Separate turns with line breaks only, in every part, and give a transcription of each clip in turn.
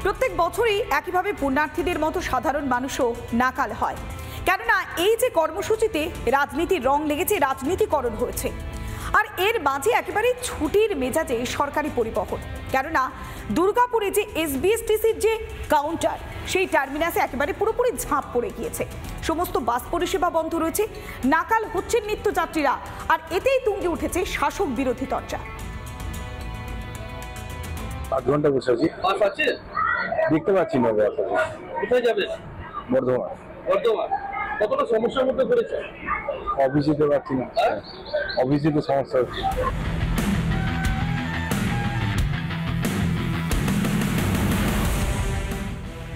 প্রত্যেক বছরই একইভাবে পুণ্যার্থীদের মতো সাধারণ মানুষও নাকাল হয়, কেননা এই যে কর্মসূচিতে রাজনীতির রং লেগেছে, রাজনীতিকরণ হয়েছে। আর এর মাঝে একেবারে ছুটির মেজাজে সরকারি পরিবহন, কেননা দুর্গাপুরে যে এসবিএসটিসির যে কাউন্টার, সেই টার্মিনাসে একেবারে পুরোপুরি ঝাঁপ পড়ে গিয়েছে। সমস্ত বাস পরিষেবা বন্ধ রয়েছে, নাকাল হচ্ছেন নিত্যযাত্রীরা, আর এতেই তুঙ্গে উঠেছে শাসক বিরোধী চর্চা।
8 ঘন্টা বসে আছি, বাস আছে দেখতে পাচ্ছি না। বাস কোথায় যাবে? বর্ধমান। বর্ধমান কতটা সমস্যার মধ্যে পড়েছে? অফিসে যেতে পারছি না, অফিসে তো সমস্যা হচ্ছে।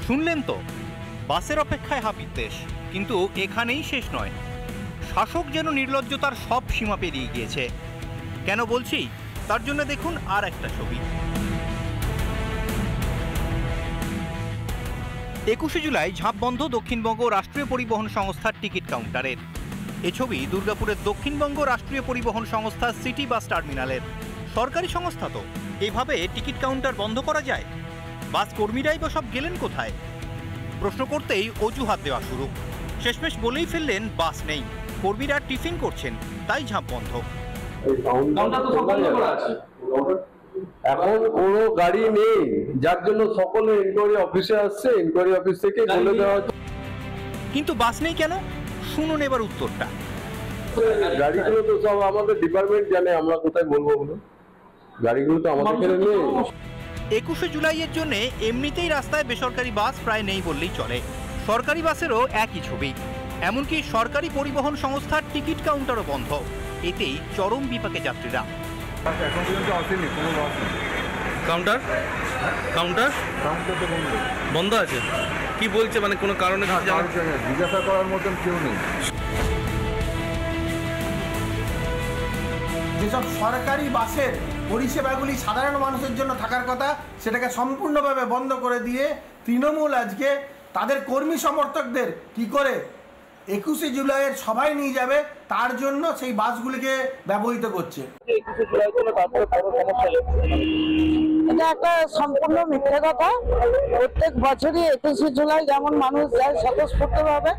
শুনলেন তো, বাসের অপেক্ষায় হাপিত দেশ, কিন্তু এখানেই শেষ নয়। শাসক যেন নির্লজ্জতার সব সীমা পেরিয়ে গিয়েছে। কেন বলছি, তার জন্য দেখুন আর একটা ছবি। 21শে জুলাই ঝাঁপ বন্ধ দক্ষিণবঙ্গ রাষ্ট্রীয় পরিবহন সংস্থার টিকিট কাউন্টারের। এ ছবি দুর্গাপুরের দক্ষিণবঙ্গ রাষ্ট্রীয় পরিবহন সংস্থা সিটি বাস টার্মিনালের। সরকারি সংস্থা তো, এভাবে টিকিট কাউন্টার বন্ধ করা যায়? বাস কর্মীরাই বা সব গেলেন কোথায়? প্রশ্ন করতেই অজুহাত দেওয়া শুরু। শেষমেশ বলেই ফেললেন বাস নেই, কর্মীরা টিফিন করছেন, তাই ঝাঁপ বন্ধ।
এখন কোনো গাড়ি নেই, যার জন্য সকলে ইনকোয়ারি অফিসে আসছে, ইনকোয়ারি অফিস থেকে বলে দেওয়া হচ্ছে।
কিন্তু বাস নেই কেন? শুনুন এবার উত্তরটা।
গাড়িগুলো তো সব আমাদের ডিপার্টমেন্ট জানে, আমরা কোথায় বলবো বলুন? গাড়িগুলো তো আমাদের এখানে নেই।
21শে জুলাইয়ের জন্য এমনিতেই রাস্তায় বেসরকারি বাস প্রায় নেই বললেই চলে। সরকারি বাসেরও একই ছবি, এমনকি সরকারি পরিবহন সংস্থার টিকিট কাউন্টারও বন্ধ। এতেই চরম বিপাকে যাত্রীরা।
এখন পর্যন্ত আসেনি কোনো বাস।
কাউন্টার কাউন্টার বন্ধ আছে? কি বলছে, মানে কোনো কারণে?
জিজ্ঞাসা করার মতন কেউ নেই।
যেসব সরকারি বাসের পরিষেবাগুলি সাধারণ মানুষের জন্য থাকার কথা, সেটাকে সম্পূর্ণভাবে বন্ধ করে দিয়ে তৃণমূল আজকে তাদের কর্মী সমর্থকদের কি করে 21শে জুলাইয়ের সবাই নিয়ে যাবে, তার জন্য সেই বাসগুলিকে ব্যবহৃত করছে।
এটা একটা সম্পূর্ণ মিথ্যে কথা। প্রত্যেক বছরই 21শে জুলাই যেমন মানুষ যায় স্বতঃস্ফূর্তভাবে,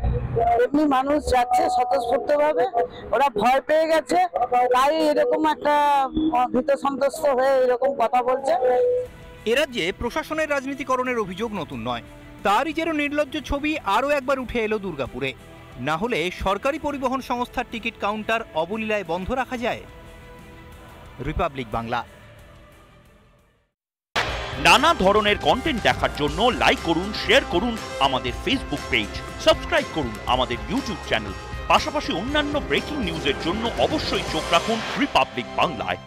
এমনি মানুষ যাচ্ছে স্বতঃস্ফূর্তভাবে। ওরা ভয় পেয়ে গেছে, তাই এরকম একটা ভীত সন্ত্রস্ত হয়ে এরকম কথা বলছে।
এ রাজ্যে প্রশাসনের রাজনীতিকরণের অভিযোগ নতুন নয়, তারই যেন নির্লজ্জ ছবি আরও একবার উঠে এলো দুর্গাপুরে। না হলে সরকারি পরিবহন সংস্থার টিকিট কাউন্টার অবলীলায় বন্ধ রাখা যায়? রিপাবলিক বাংলা।
নানা ধরনের কন্টেন্ট দেখার জন্য লাইক করুন, শেয়ার করুন আমাদের ফেসবুক পেজ, সাবস্ক্রাইব করুন আমাদের ইউটিউব চ্যানেল। পাশাপাশি অন্যান্য ব্রেকিং নিউজের জন্য অবশ্যই চোখ রাখুন রিপাবলিক বাংলায়।